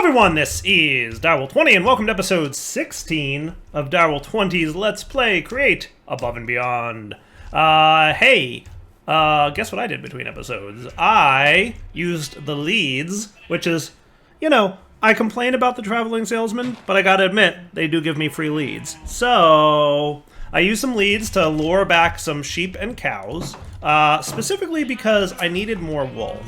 everyone, this is Direwolf20 and welcome to episode 16 of Direwolf20's Let's Play Create Above and Beyond. Hey, guess what I did between episodes? I used the leads, which is, I complain about the traveling salesman, but I gotta admit, they do give me free leads. So, I used some leads to lure back some sheep and cows, specifically because I needed more wool.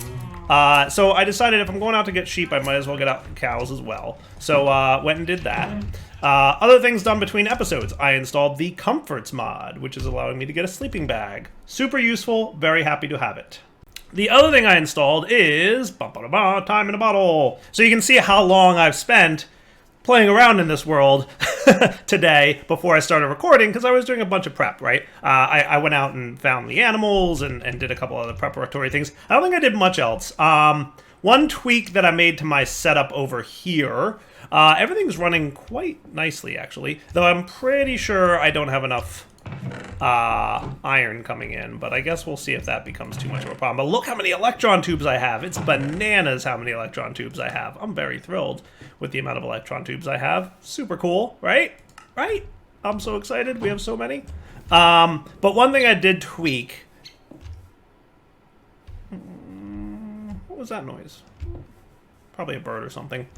So I decided if I'm going out to get sheep, I might as well get out cows as well. So went and did that. Other things done between episodes. I installed the Comforts mod, which is allowing me to get a sleeping bag. Super useful, very happy to have it. The other thing I installed is time in a bottle. So you can see how long I've spent playing around in this world today before I started recording, because I was doing a bunch of prep, right? I went out and found the animals and did a couple other preparatory things. I don't think I did much else. One tweak that I made to my setup over here, everything's running quite nicely, actually, though I'm pretty sure I don't have enough iron coming in, but I guess we'll see if that becomes too much of a problem. But look how many electron tubes I have. It's bananas how many electron tubes I have. I'm very thrilled with the amount of electron tubes I have. Super cool, right? Right? I'm so excited. We have so many. But one thing I did tweak. What was that noise? Probably a bird or something.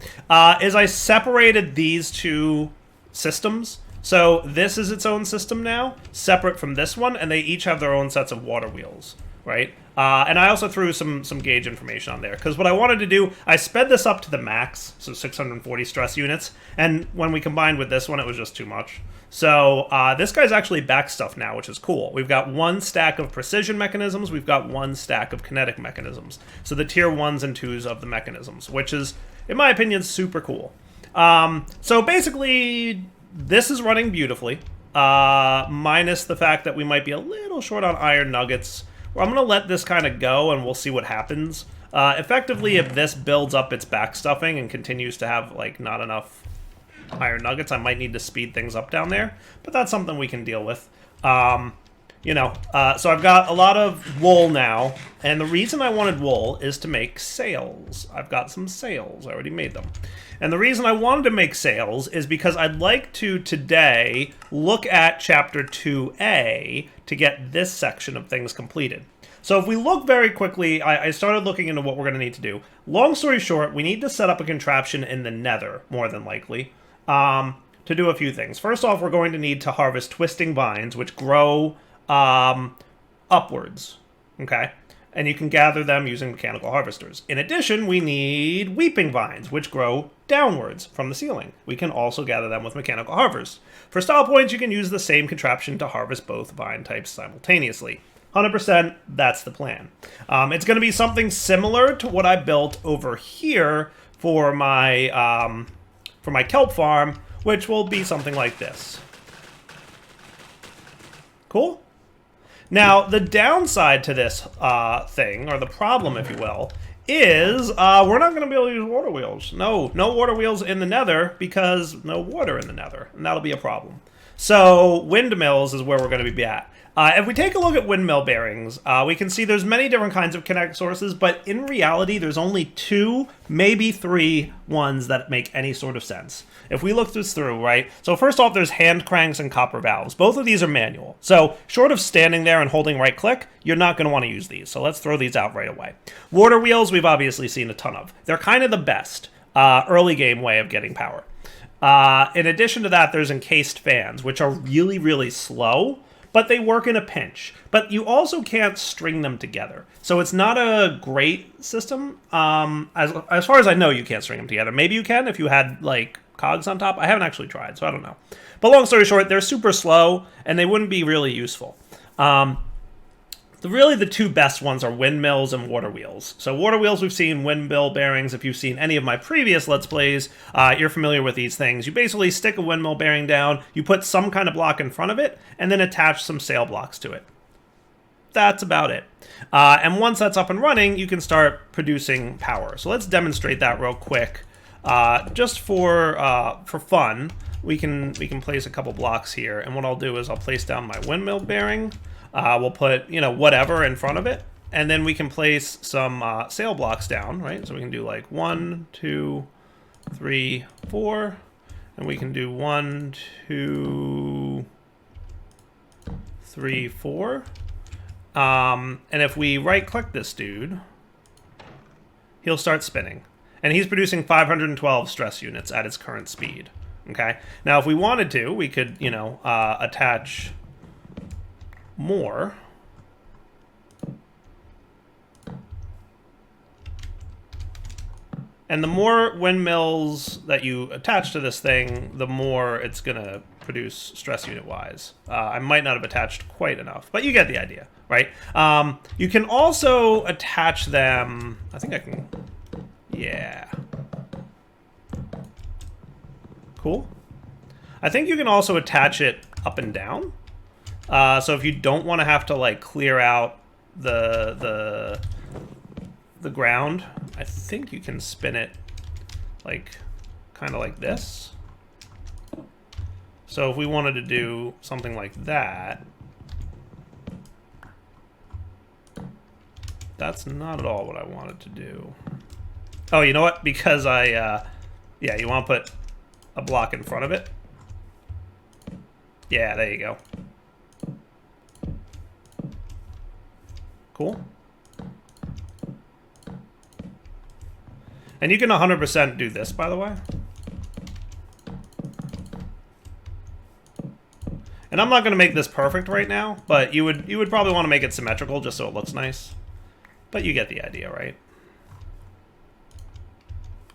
Is I separated these two systems. So this is its own system now, separate from this one, and they each have their own sets of water wheels, right? And I also threw some gauge information on there, because what I wanted to do, I sped this up to the max, so 640 stress units, and when we combined with this one, it was just too much. So this guy's actually back stuff now, which is cool. We've got one stack of precision mechanisms, we've got one stack of kinetic mechanisms. So the tier 1s and 2s of the mechanisms, which is, in my opinion, super cool. So basically, this is running beautifully, minus the fact that we might be a little short on iron nuggets. Well, I'm going to let this kind of go, and we'll see what happens. Effectively, if this builds up its backstuffing and continues to have, like, not enough iron nuggets, I might need to speed things up down there, but that's something we can deal with. So I've got a lot of wool now, and the reason I wanted wool is to make sails. I've got some sails. I already made them. And the reason I wanted to make sails is because I'd like to, today, look at Chapter 2A to get this section of things completed. So if we look very quickly, I started looking into what we're going to need to do. Long story short, we need to set up a contraption in the nether, more than likely, to do a few things. First off, we're going to need to harvest twisting vines, which grow upwards, okay? And you can gather them using mechanical harvesters. In addition, we need weeping vines, which grow downwards from the ceiling. We can also gather them with mechanical harvesters. For style points, you can use the same contraption to harvest both vine types simultaneously. 100%, that's the plan. It's going to be something similar to what I built over here for my kelp farm, which will be something like this. Cool? Now, the downside to this thing, or the problem, if you will, is we're not going to be able to use water wheels. No water wheels in the nether, because no water in the nether, and that'll be a problem. So, windmills is where we're going to be at. If we take a look at windmill bearings, we can see there's many different kinds of kinetic sources, but in reality, there's only 2, maybe 3 ones that make any sort of sense. If we look this through, right? So first off, there's hand cranks and copper valves. Both of these are manual. So short of standing there and holding right click, you're not going to want to use these. So let's throw these out right away. Water wheels, we've obviously seen a ton of. They're kind of the best early game way of getting power. In addition to that, there's encased fans, which are really, really slow, but they work in a pinch. But you also can't string them together. So it's not a great system. As far as I know, you can't string them together. Maybe you can if you had, like, cogs on top. I haven't actually tried, so I don't know. But long story short, they're super slow, and they wouldn't be really useful. Really, the 2 best ones are windmills and water wheels. So water wheels, we've seen windmill bearings. If you've seen any of my previous Let's Plays, you're familiar with these things. You basically stick a windmill bearing down, you put some kind of block in front of it, and then attach some sail blocks to it. That's about it. And once that's up and running, you can start producing power. So let's demonstrate that real quick. Just for fun, we can place a couple blocks here, and what I'll do is I'll place down my windmill bearing. We'll put, whatever in front of it, and then we can place some sail blocks down, right? So we can do like 1, 2, 3, 4, and we can do 1, 2, 3, 4. And if we right-click this dude, he'll start spinning. And he's producing 512 stress units at its current speed. Okay? Now, if we wanted to, we could, you know, attach more. And the more windmills that you attach to this thing, the more it's going to produce stress unit-wise. I might not have attached quite enough, but you get the idea, right? You can also attach them... I think I can... Yeah. Cool. I think you can also attach it up and down. So if you don't want to have to, like, clear out the ground, I think you can spin it like kind of like this. So if we wanted to do something like that, that's not at all what I wanted to do. Oh, you know what? Because yeah, you want to put a block in front of it. Yeah, there you go. Cool. And you can 100% do this, by the way. And I'm not going to make this perfect right now, but you would probably want to make it symmetrical just so it looks nice. But you get the idea, right?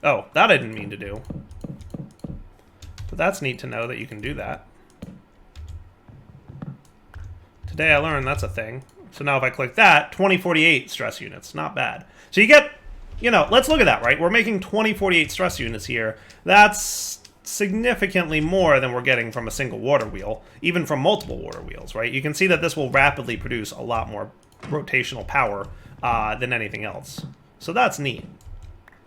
Oh, that I didn't mean to do. But that's neat to know that you can do that. Today I learned that's a thing. So now if I click that, 2048 stress units. Not bad. So you get... You know, let's look at that, right? We're making 2048 stress units here. That's significantly more than we're getting from a single water wheel, even from multiple water wheels, right? You can see that this will rapidly produce a lot more rotational power than anything else. So that's neat,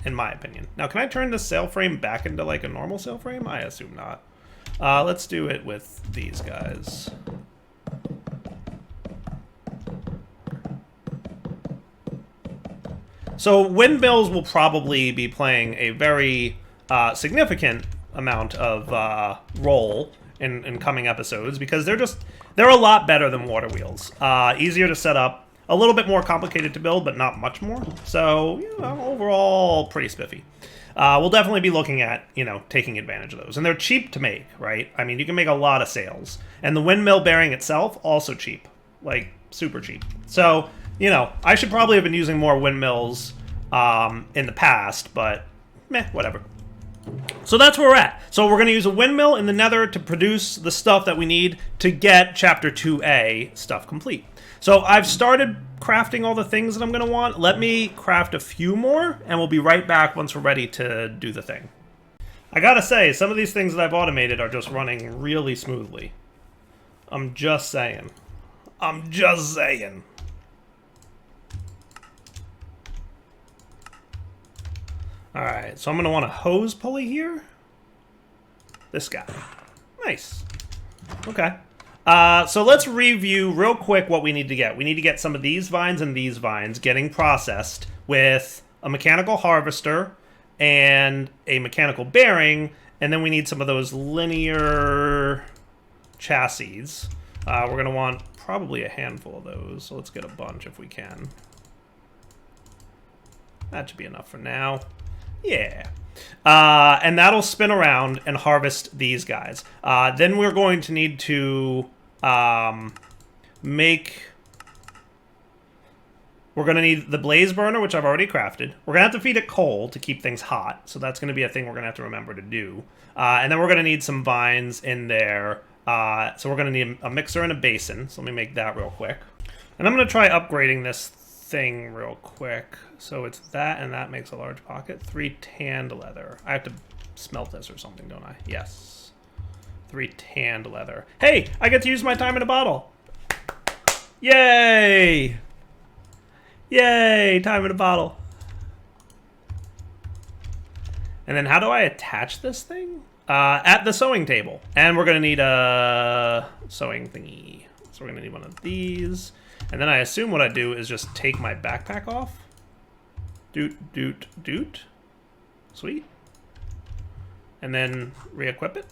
in my opinion. Now, can I turn this sail frame back into like a normal sail frame? I assume not. Let's do it with these guys. So windmills will probably be playing a very significant amount of role in coming episodes because they're a lot better than water wheels. Easier to set up, a little bit more complicated to build, but not much more. So, you know, overall, pretty spiffy. We'll definitely be looking at, you know, taking advantage of those. And they're cheap to make, right? I mean, you can make a lot of sails. And the windmill bearing itself, also cheap. Like, super cheap. So... You know, I should probably have been using more windmills in the past, but meh, whatever. So that's where we're at. So we're going to use a windmill in the nether to produce the stuff that we need to get Chapter 2A stuff complete. So I've started crafting all the things that I'm going to want. Let me craft a few more, and we'll be right back once we're ready to do the thing. I gotta say, some of these things that I've automated are just running really smoothly. I'm just saying. I'm just saying. Alright, so I'm going to want a hose pulley here. This guy. Nice. Okay. So let's review real quick what we need to get. We need to get some of these vines and these vines getting processed with a mechanical harvester and a mechanical bearing, and then we need some of those linear chassis. We're going to want probably a handful of those, so let's get a bunch if we can. That should be enough for now. Yeah. And that'll spin around and harvest these guys. Then we're going to need to make... We're going to need the blaze burner, which I've already crafted. We're going to have to feed it coal to keep things hot. So that's going to be a thing we're going to have to remember to do. And then we're going to need some vines in there. So we're going to need a mixer and a basin. So let me make that real quick. And I'm going to try upgrading this thing real quick. So it's that, and that makes a large pocket. 3 tanned leather. I have to smelt this or something, don't I? Yes. 3 tanned leather. Hey, I get to use my time in a bottle. Yay! Yay, time in a bottle. And then how do I attach this thing? At the sewing table. And we're going to need a sewing thingy. So we're going to need one of these. And then I assume what I do is just take my backpack off. Doot, doot, doot. Sweet. and then re-equip it.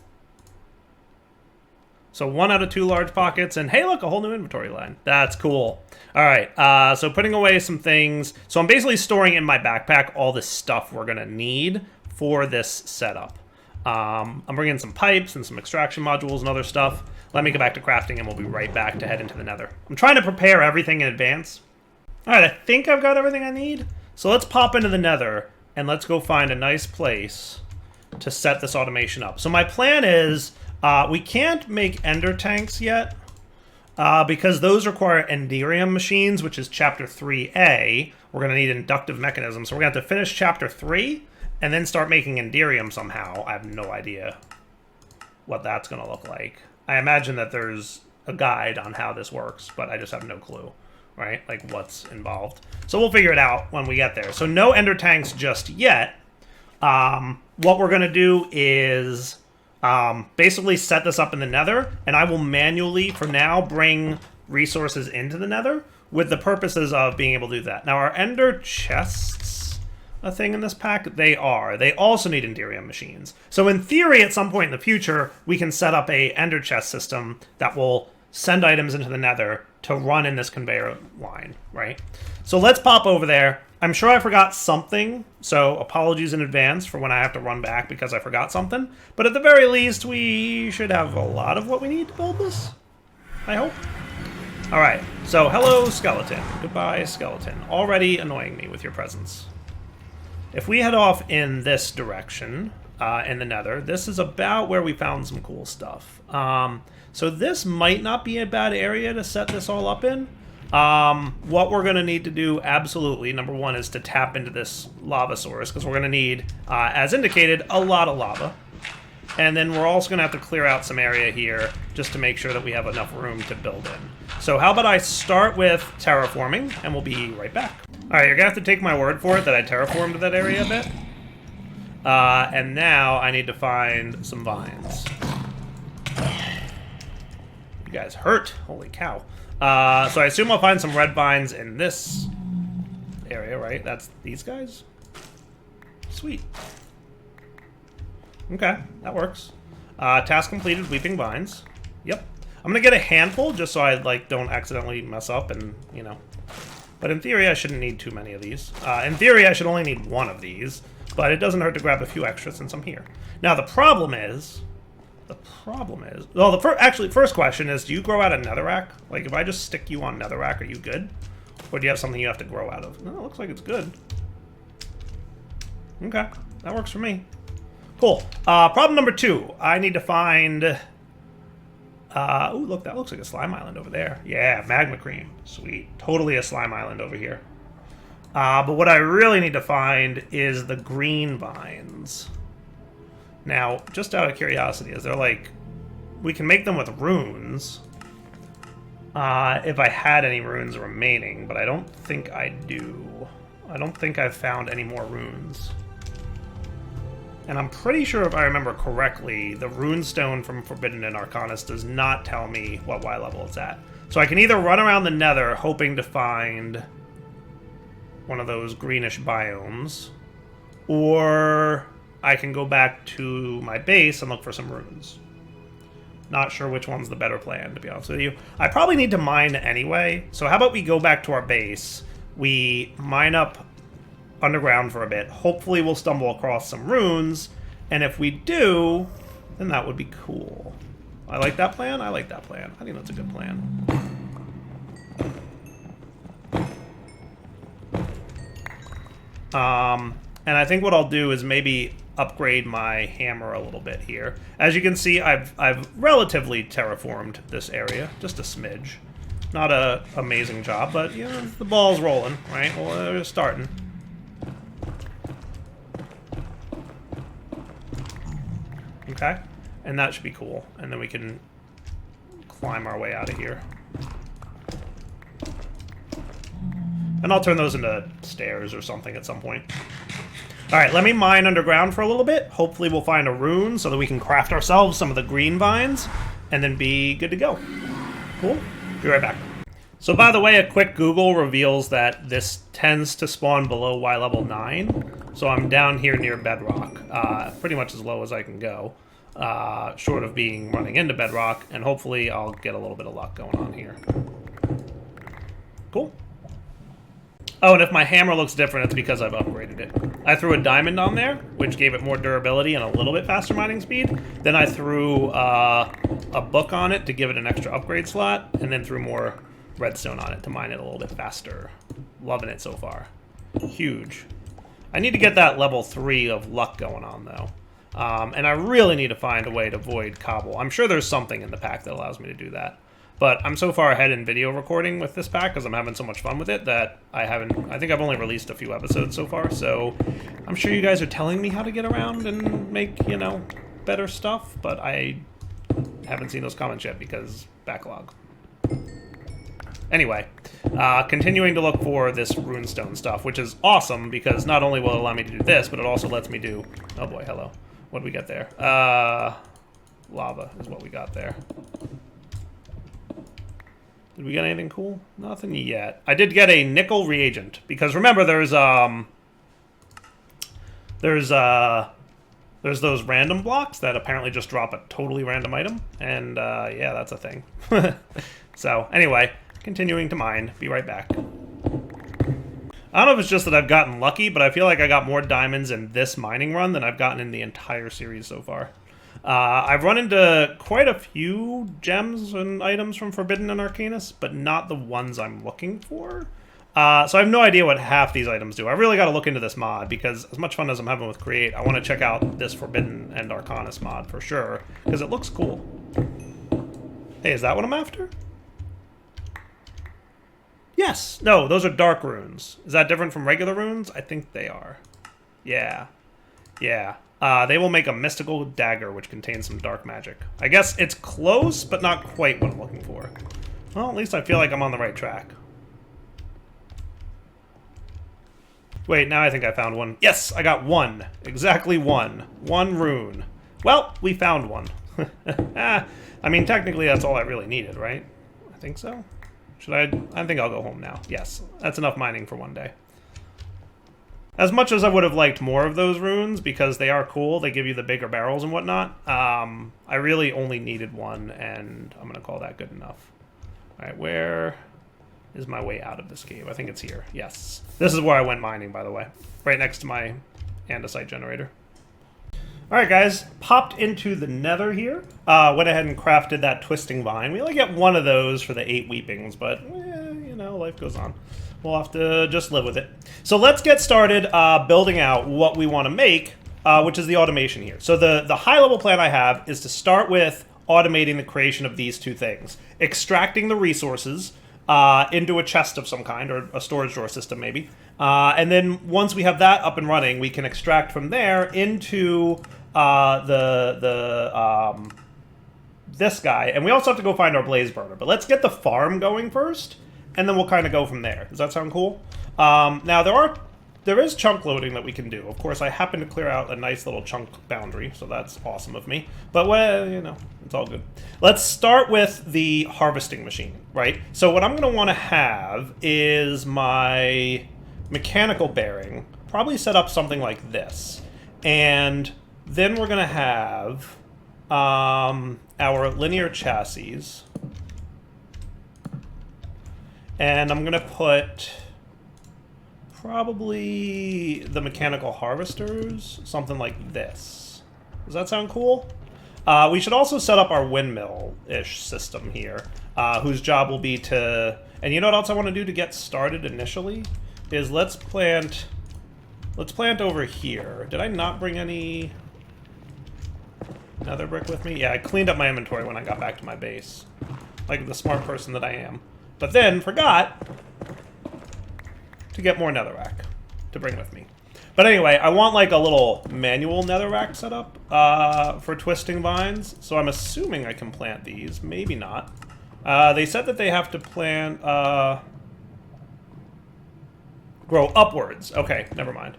So 1 out of 2 large pockets, and hey, look, a whole new inventory line. That's cool. All right, so putting away some things. So I'm basically storing in my backpack all the stuff we're gonna need for this setup. I'm bringing some pipes and some extraction modules and other stuff. Let me go back to crafting, and we'll be right back to head into the nether. I'm trying to prepare everything in advance. All right, I think I've got everything I need. So let's pop into the nether, and let's go find a nice place to set this automation up. So my plan is, we can't make ender tanks yet, because those require enderium machines, which is chapter 3A. We're going to need inductive mechanisms. So we're going to have to finish chapter 3 and then start making enderium somehow. I have no idea what that's going to look like. I imagine that there's a guide on how this works, but I just have no clue, right? Like what's involved. So we'll figure it out when we get there. So no ender tanks just yet. What we're going to do is basically set this up in the nether, and I will manually, for now, bring resources into the nether with the purposes of being able to do that. Now, are ender chests a thing in this pack? They are. They also need enderium machines. So in theory, at some point in the future, we can set up a ender chest system that will send items into the nether to run in this conveyor line, right? So let's pop over there. I'm sure I forgot something, so apologies in advance for when I have to run back because I forgot something. But at the very least, we should have a lot of what we need to build this, I hope. All right, so hello, skeleton. Goodbye, skeleton. Already annoying me with your presence. If we head off in this direction, in the nether, this is about where we found some cool stuff. So this might not be a bad area to set this all up in. What we're going to need to do, absolutely, number one, is to tap into this lava source, because we're going to need, as indicated, a lot of lava. And then we're also going to have to clear out some area here just to make sure that we have enough room to build in. So how about I start with terraforming, and we'll be right back. All right, you're going to have to take my word for it that I terraformed that area a bit. And now I need to find some vines. You guys hurt. Holy cow. So I assume I'll find some red vines in this area, right? That's these guys? Sweet. Okay, that works. Task completed, weeping vines. Yep. I'm gonna get a handful just so I like don't accidentally mess up and, you know. But in theory, I shouldn't need too many of these. In theory, I should only need one of these, but it doesn't hurt to grab a few extra since I'm here. Now, the problem is, well, the first question is, do you grow out of netherrack? Like, if I just stick you on netherrack, are you good? Or do you have something you have to grow out of? No, it looks like it's good. Okay, that works for me. Cool. Problem number 2. I need to find... ooh, look, that looks like a slime island over there. Yeah, magma cream. Sweet. Totally a slime island over here. But what I really need to find is the green vines. Now, just out of curiosity, is there like... We can make them with runes. If I had any runes remaining, but I don't think I do. I don't think I've found any more runes. And I'm pretty sure if I remember correctly, the runestone from Forbidden and Arcanus does not tell me what Y level it's at. So I can either run around the nether hoping to find one of those greenish biomes, or I can go back to my base and look for some runes. Not sure which one's the better plan, to be honest with you. I probably need to mine anyway, so how about we go back to our base, we mine up underground for a bit, hopefully we'll stumble across some runes, and if we do, then that would be cool. I like that plan, I like that plan. I think that's a good plan. And I think what I'll do is maybe upgrade my hammer a little bit here. As you can see, I've relatively terraformed this area, just a smidge. Not a amazing job, but you know, the ball's rolling, right? Well, we're starting. Okay, and that should be cool. And then we can climb our way out of here. And I'll turn those into stairs or something at some point. Alright, let me mine underground for a little bit. Hopefully we'll find a rune so that we can craft ourselves some of the green vines and then be good to go. Cool. Be right back. So by the way, a quick Google reveals that this tends to spawn below Y level 9. So I'm down here near bedrock, pretty much as low as I can go, short of running into bedrock, and hopefully I'll get a little bit of luck going on here. Cool. Oh, and if my hammer looks different, it's because I've upgraded it. I threw a diamond on there, which gave it more durability and a little bit faster mining speed. Then I threw a book on it to give it an extra upgrade slot, and then threw more redstone on it to mine it a little bit faster. Loving it so far. Huge. I need to get that level 3 of luck going on, though. And I really need to find a way to void cobble. I'm sure there's something in the pack that allows me to do that. But I'm so far ahead in video recording with this pack because I'm having so much fun with it that I think I've only released a few episodes so far, so I'm sure you guys are telling me how to get around and make, you know, better stuff, but I haven't seen those comments yet because backlog. Anyway, continuing to look for this runestone stuff, which is awesome because not only will it allow me to do this, but it also lets me do... Oh boy, hello. What do we get there? Lava is what we got there. Did we get anything cool? Nothing yet. I did get a nickel reagent because remember there's those random blocks that apparently just drop a totally random item, and yeah, that's a thing. So anyway, continuing to mine. Be right back. I don't know if it's just that I've gotten lucky, but I feel like I got more diamonds in this mining run than I've gotten in the entire series so far. I've run into quite a few gems and items from Forbidden and Arcanus, but not the ones I'm looking for. So I have no idea what half these items do. I really got to look into this mod, because as much fun as I'm having with Create, I want to check out this Forbidden and Arcanus mod for sure, because it looks cool. Hey, is that what I'm after? Yes! No, those are dark runes. Is that different from regular runes? I think they are. Yeah. Yeah. They will make a mystical dagger which contains some dark magic. I guess it's close, but not quite what I'm looking for. Well, at least I feel like I'm on the right track. Wait, now I think I found one. Yes, I got one. Exactly one. One rune. Well, we found one. I mean, technically that's all I really needed, right? I think so. I think I'll go home now. Yes, that's enough mining for one day. As much as I would have liked more of those runes, because they are cool, they give you the bigger barrels and whatnot, I really only needed one, and I'm going to call that good enough. Alright, where is my way out of this cave? I think it's here. Yes. This is where I went mining, by the way. Right next to my andesite generator. Alright guys, popped into the nether here. Went ahead and crafted that twisting vine. We only get one of those for the 8 weepings, but, you know, life goes on. We'll have to just live with it. So let's get started building out what we want to make, which is the automation here. So the high-level plan I have is to start with automating the creation of these two things. Extracting the resources into a chest of some kind, or a storage drawer system maybe. And then once we have that up and running, we can extract from there into this guy. And we also have to go find our blaze burner. But let's get the farm going first, and then we'll kind of go from there. Does that sound cool? Now, there is chunk loading that we can do. Of course, I happen to clear out a nice little chunk boundary, so that's awesome of me. But, well, you know, it's all good. Let's start with the harvesting machine, right? So what I'm going to want to have is my mechanical bearing probably set up something like this. And then we're going to have our linear chassis. And I'm going to put probably the mechanical harvesters, something like this. Does that sound cool? We should also set up our windmill-ish system here, whose job will be to... And you know what else I want to do to get started initially? Is let's plant over here. Did I not bring any nether brick with me? Yeah, I cleaned up my inventory when I got back to my base, like the smart person that I am. But then forgot to get more netherrack to bring with me. But anyway, I want like a little manual netherrack set up for twisting vines. So I'm assuming I can plant these. Maybe not. They said that they have to plant... grow upwards. Okay, never mind.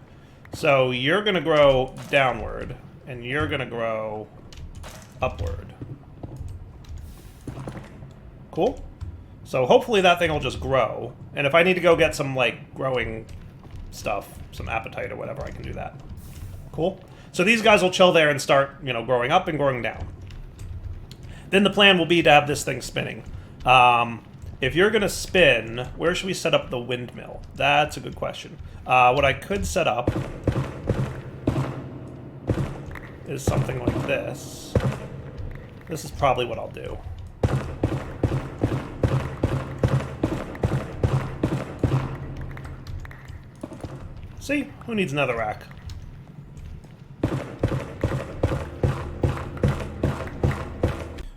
So you're going to grow downward, and you're going to grow upward. Cool. So hopefully that thing will just grow. And if I need to go get some, like, growing stuff, some appetite or whatever, I can do that. Cool. So these guys will chill there and start, you know, growing up and growing down. Then the plan will be to have this thing spinning. If you're going to spin, where should we set up the windmill? That's a good question. What I could set up is something like this. This is probably what I'll do. See? Who needs netherrack?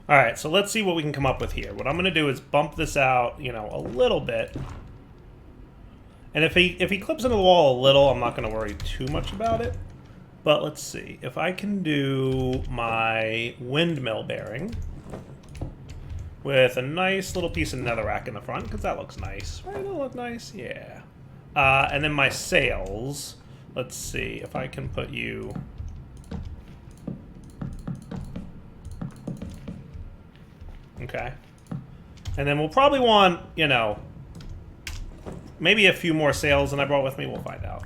Alright, so let's see what we can come up with here. What I'm going to do is bump this out, you know, a little bit. And if he clips into the wall a little, I'm not going to worry too much about it. But let's see. If I can do my windmill bearing with a nice little piece of netherrack in the front, because that looks nice. Right? It'll look nice? Yeah. And then my sails. Let's see if I can put you... Okay. And then we'll probably want, you know, maybe a few more sails than I brought with me. We'll find out.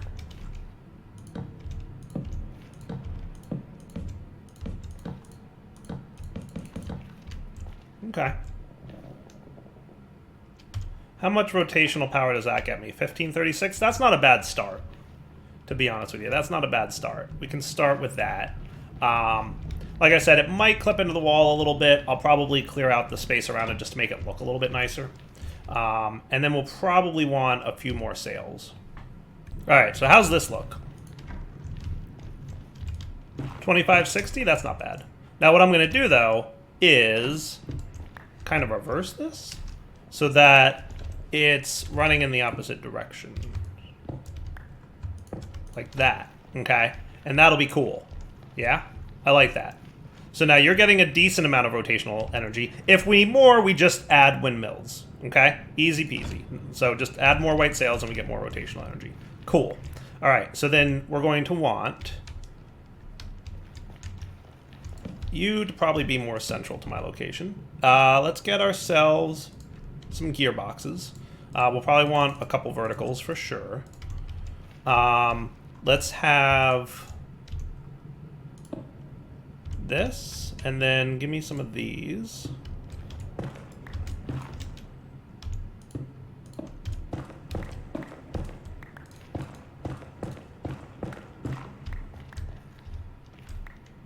Okay. How much rotational power does that get me? 1536? That's not a bad start, to be honest with you. That's not a bad start. We can start with that. Like I said, it might clip into the wall a little bit. I'll probably clear out the space around it just to make it look a little bit nicer. And then we'll probably want a few more sails. Alright, so how's this look? 2560? That's not bad. Now what I'm going to do, though, is kind of reverse this so that it's running in the opposite direction. Like that, okay? And that'll be cool. Yeah? I like that. So now you're getting a decent amount of rotational energy. If we need more, we just add windmills, okay? Easy peasy. So just add more white sails and we get more rotational energy. Cool. All right, so then we're going to want you to probably be more central to my location. Let's get ourselves some gearboxes. We'll probably want a couple verticals for sure. Let's have this, and then give me some of these.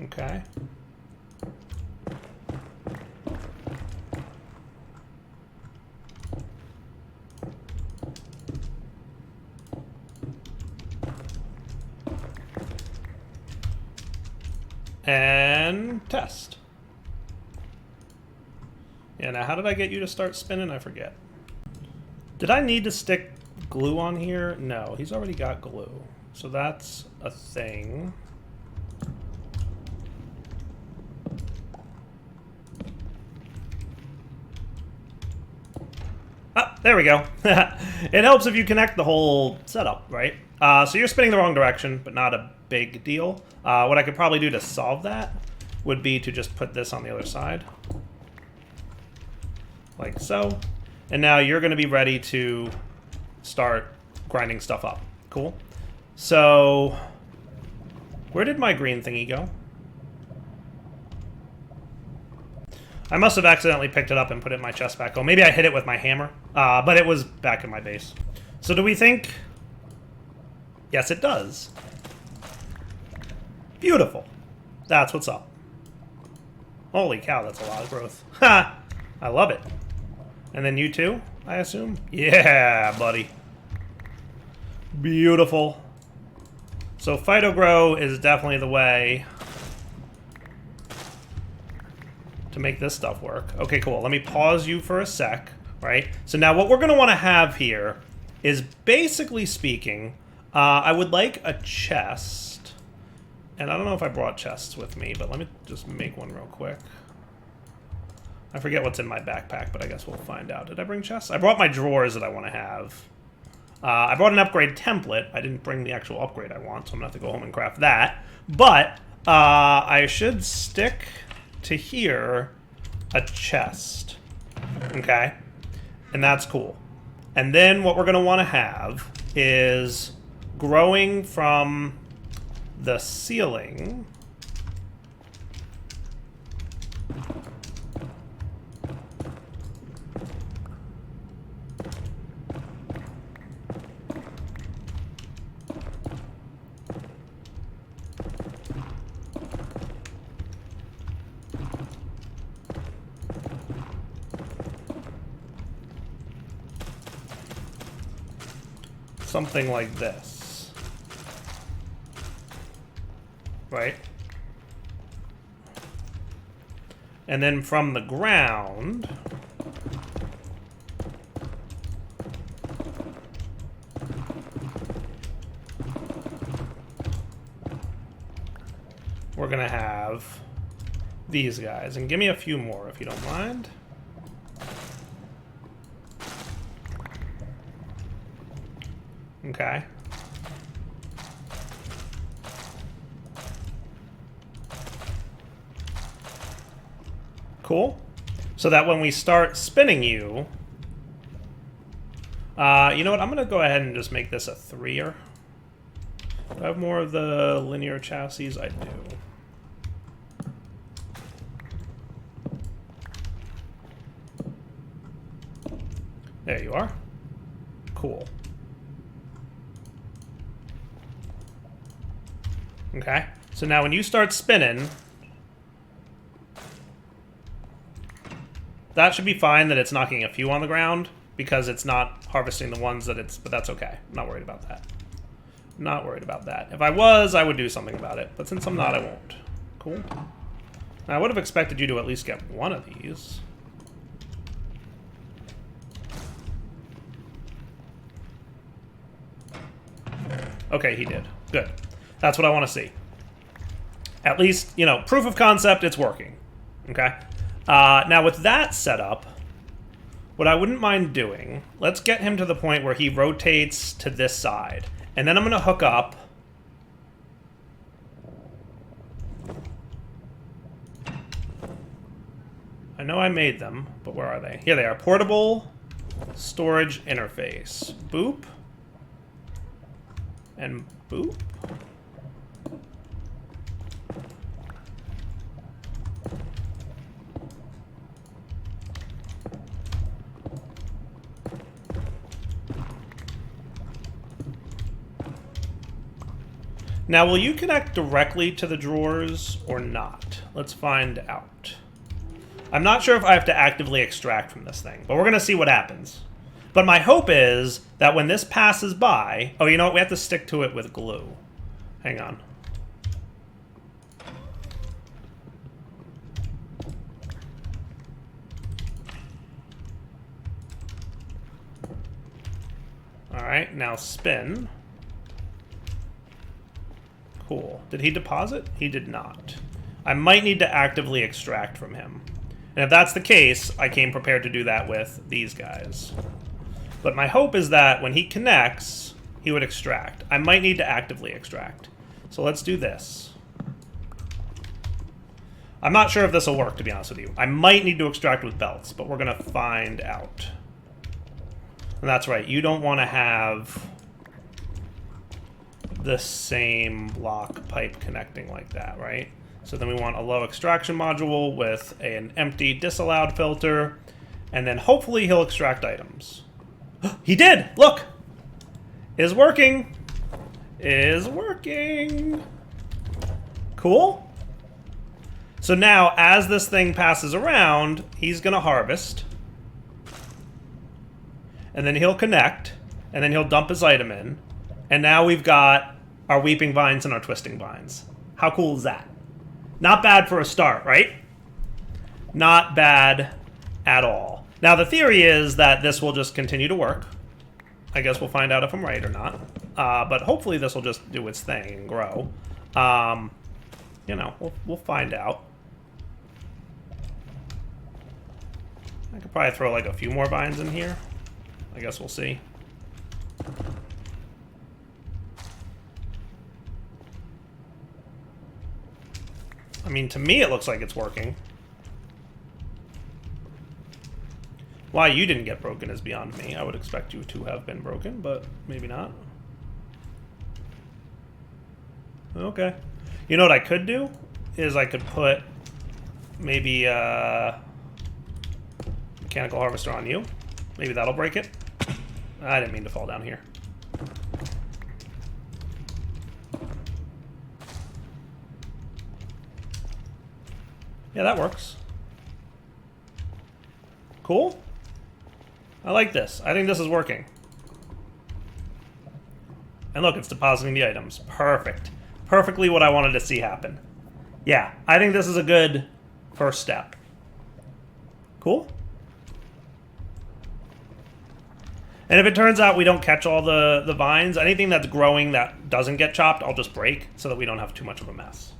Okay. And test. Yeah, now how did I get you to start spinning? I forget. Did I need to stick glue on here? No, he's already got glue. So that's a thing. Ah, there we go. It helps if you connect the whole setup, right? So you're spinning the wrong direction, but not a big deal. What I could probably do to solve that would be to just put this on the other side. Like so. And now you're going to be ready to start grinding stuff up. Cool. So, where did my green thingy go? I must have accidentally picked it up and put it in my chest back. Oh, maybe I hit it with my hammer. But it was back in my base. So do we think... Yes, it does. Beautiful. That's what's up. Holy cow, that's a lot of growth. Ha! I love it. And then you too, I assume? Yeah, buddy. Beautiful. So phytogrow is definitely the way to make this stuff work. Okay, cool. Let me pause you for a sec, right? So now what we're going to want to have here is, basically speaking, I would like a chest. And I don't know if I brought chests with me, but let me just make one real quick. I forget what's in my backpack, but I guess we'll find out. Did I bring chests? I brought my drawers that I want to have. I brought an upgrade template. I didn't bring the actual upgrade I want, so I'm going to have to go home and craft that. But I should stick to here a chest. Okay? And that's cool. And then what we're going to want to have is growing from the ceiling. Something like this, right? And then from the ground, we're gonna have these guys. And give me a few more if you don't mind. Okay. Cool. So that when we start spinning you... you know what? I'm going to go ahead and just make this a 3-er. Do I have more of the linear chassis? I do. There you are. Cool. Okay, so now when you start spinning, that should be fine that it's knocking a few on the ground because it's not harvesting the ones that it's, but that's okay. I'm not worried about that. Not worried about that. If I was, I would do something about it, but since I'm not, I won't. Cool. Now, I would have expected you to at least get one of these. Okay, he did. Good. That's what I want to see. At least, you know, proof of concept, it's working. Okay? Now, with that set up, what I wouldn't mind doing, let's get him to the point where he rotates to this side. And then I'm going to hook up... I know I made them, but where are they? Here they are. Portable storage interface. Boop. And boop. Now, will you connect directly to the drawers or not? Let's find out. I'm not sure if I have to actively extract from this thing, but we're going to see what happens. But my hope is that when this passes by... Oh, you know what? We have to stick to it with glue. Hang on. All right, now spin. Cool. Did he deposit? He did not. I might need to actively extract from him. And if that's the case, I came prepared to do that with these guys. But my hope is that when he connects, he would extract. I might need to actively extract. So let's do this. I'm not sure if this will work, to be honest with you. I might need to extract with belts, but we're going to find out. And that's right. You don't want to have the same block pipe connecting like that, right? So then we want a low extraction module with an empty disallowed filter, and then hopefully he'll extract items. He did! Look! Is working! Is working! Cool. So now, as this thing passes around, he's gonna harvest. And then he'll connect, and then he'll dump his item in. And now we've got our weeping vines and our twisting vines. How cool is that? Not bad for a start, right? Not bad at all. Now, the theory is that this will just continue to work. I guess we'll find out if I'm right or not. But hopefully this will just do its thing and grow. You know, we'll find out. I could probably throw like a few more vines in here. I guess we'll see. I mean, to me, it looks like it's working. Why you didn't get broken is beyond me. I would expect you to have been broken, but maybe not. Okay. You know what I could do? Is I could put maybe mechanical harvester on you. Maybe that'll break it. I didn't mean to fall down here. Yeah, that works. Cool. I like this. I think this is working. And look, it's depositing the items. Perfect. Perfectly what I wanted to see happen. Yeah, I think this is a good first step. Cool. And if it turns out we don't catch all the vines, anything that's growing that doesn't get chopped, I'll just break so that we don't have too much of a mess.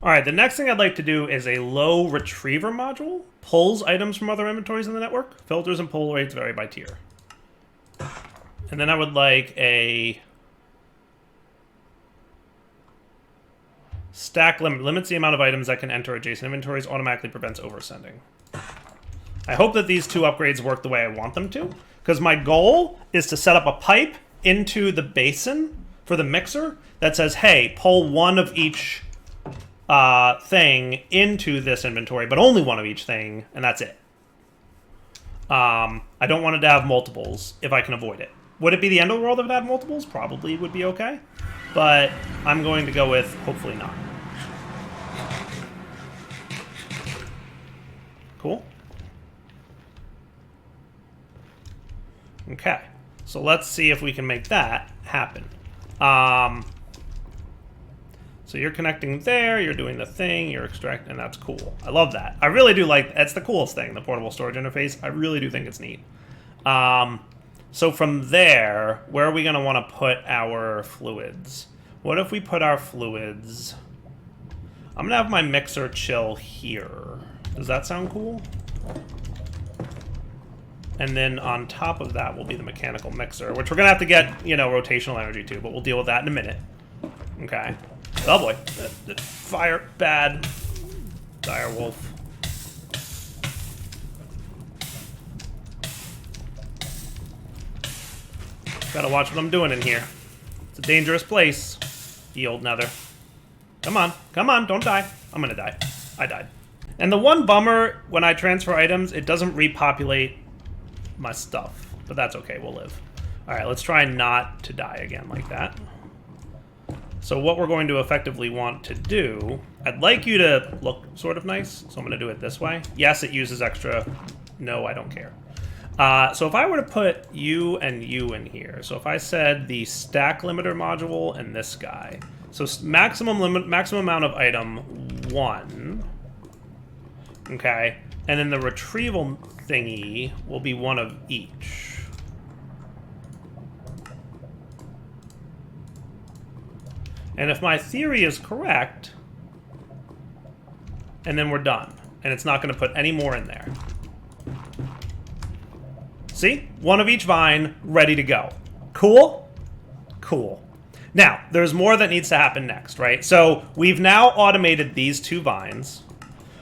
All right, the next thing I'd like to do is a low retriever module. Pulls items from other inventories in the network. Filters and pull rates vary by tier. And then I would like a stack limit. Limits the amount of items that can enter adjacent inventories. Automatically prevents oversending. I hope that these two upgrades work the way I want them to, because my goal is to set up a pipe into the basin for the mixer that says, hey, pull one of each thing into this inventory, but only one of each thing, and that's it. I don't want it to have multiples if I can avoid it. Would it be the end of the world if it had multiples? Probably would be okay. But I'm going to go with hopefully not. Cool. Okay. So let's see if we can make that happen. So you're connecting there, you're doing the thing, you're extracting, and that's cool. I love that. I really do like, that's the coolest thing, the portable storage interface. I really do think it's neat. So from there, where are we going to want to put our fluids? What if we put our fluids... I'm going to have my mixer chill here. Does that sound cool? And then on top of that will be the mechanical mixer, which we're going to have to get, you know, rotational energy to, but we'll deal with that in a minute. Okay. Oh boy. Fire. Bad. Dire wolf. Gotta watch what I'm doing in here. It's a dangerous place. The old nether. Come on. Come on. Don't die. I'm gonna die. I died. And the one bummer, when I transfer items, it doesn't repopulate my stuff. But that's okay. We'll live. Alright, let's try not to die again like that. So what we're going to effectively want to do, I'd like you to look sort of nice, so I'm going to do it this way. Yes, it uses extra. No, I don't care. So if I were to put you and you in here, so if I said the stack limiter module and this guy, so maximum amount of item 1, okay, and then the retrieval thingy will be one of each. And if my theory is correct, and then we're done. And it's not going to put any more in there. See? One of each vine, ready to go. Cool? Cool. Now, there's more that needs to happen next, right? So we've now automated these two vines.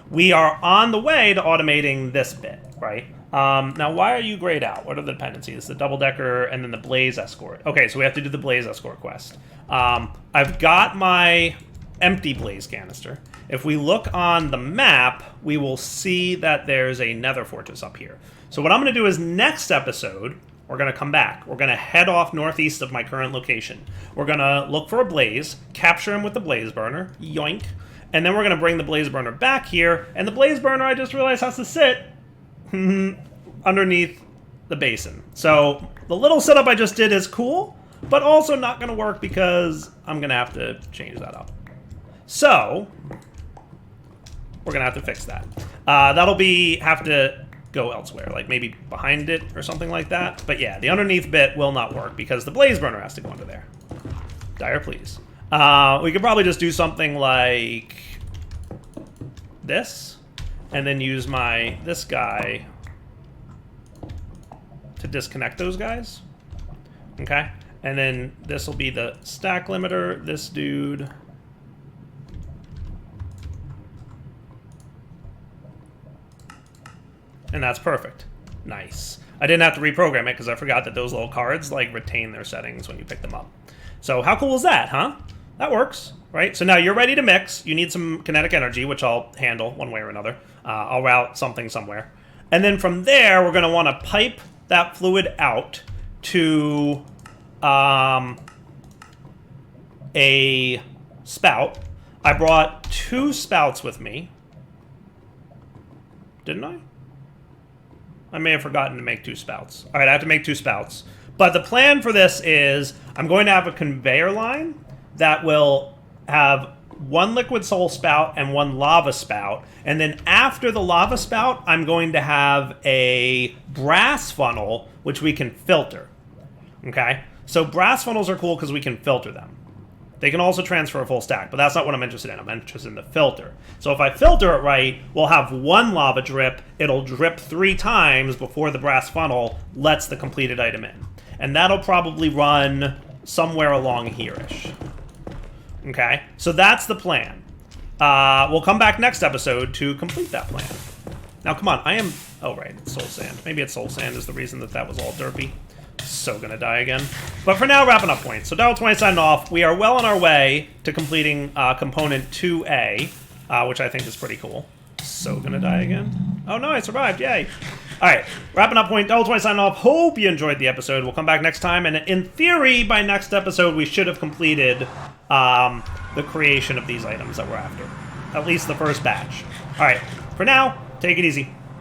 We are on the way to automating this bit, right? Now, why are you grayed out? What are the dependencies? The double-decker and then the blaze escort. Okay, so we have to do the blaze escort quest. I've got my empty blaze canister. If we look on the map, we will see that there's a nether fortress up here. So what I'm going to do is next episode, we're going to come back. We're going to head off northeast of my current location. We're going to look for a blaze, capture him with the blaze burner, yoink, and then we're going to bring the blaze burner back here, and the blaze burner, I just realized, has to sit underneath the basin. So the little setup I just did is cool, but also not going to work because I'm going to have to change that up. So we're going to have to fix that. That'll have to go elsewhere, like maybe behind it or something like that. But yeah, the underneath bit will not work because the blaze burner has to go under there. Dire, please. We could probably just do something like this, and then use this guy to disconnect those guys. Okay? And then this will be the stack limiter, this dude. And that's perfect. Nice. I didn't have to reprogram it because I forgot that those little cards like retain their settings when you pick them up. So how cool is that, huh? That works. right? So now you're ready to mix. You need some kinetic energy, which I'll handle one way or another. I'll route something somewhere. And then from there, we're going to want to pipe that fluid out to a spout. I brought 2 spouts with me. Didn't I? I may have forgotten to make 2 spouts. All right, I have to make 2 spouts. But the plan for this is I'm going to have a conveyor line that will have 1 liquid soul spout and 1 lava spout. And then after the lava spout, I'm going to have a brass funnel, which we can filter. Okay? So brass funnels are cool because we can filter them. They can also transfer a full stack, but that's not what I'm interested in. I'm interested in the filter. So if I filter it right, we'll have 1 lava drip. It'll drip 3 times before the brass funnel lets the completed item in. And that'll probably run somewhere along here-ish. Okay? So that's the plan. We'll come back next episode to complete that plan. Now, come on. I am... Oh, right. It's soul sand. Maybe it's soul sand is the reason that was all derpy. So gonna die again. But for now, wrapping up points. So Pt1 signing off. We are well on our way to completing component 2A, which I think is pretty cool. So gonna die again. Oh no, I survived. Yay. Alright, wrapping up point. Pt1 signing off. Hope you enjoyed the episode. We'll come back next time, and in theory, by next episode, we should have completed the creation of these items that we're after. At least the first batch. Alright, for now, take it easy.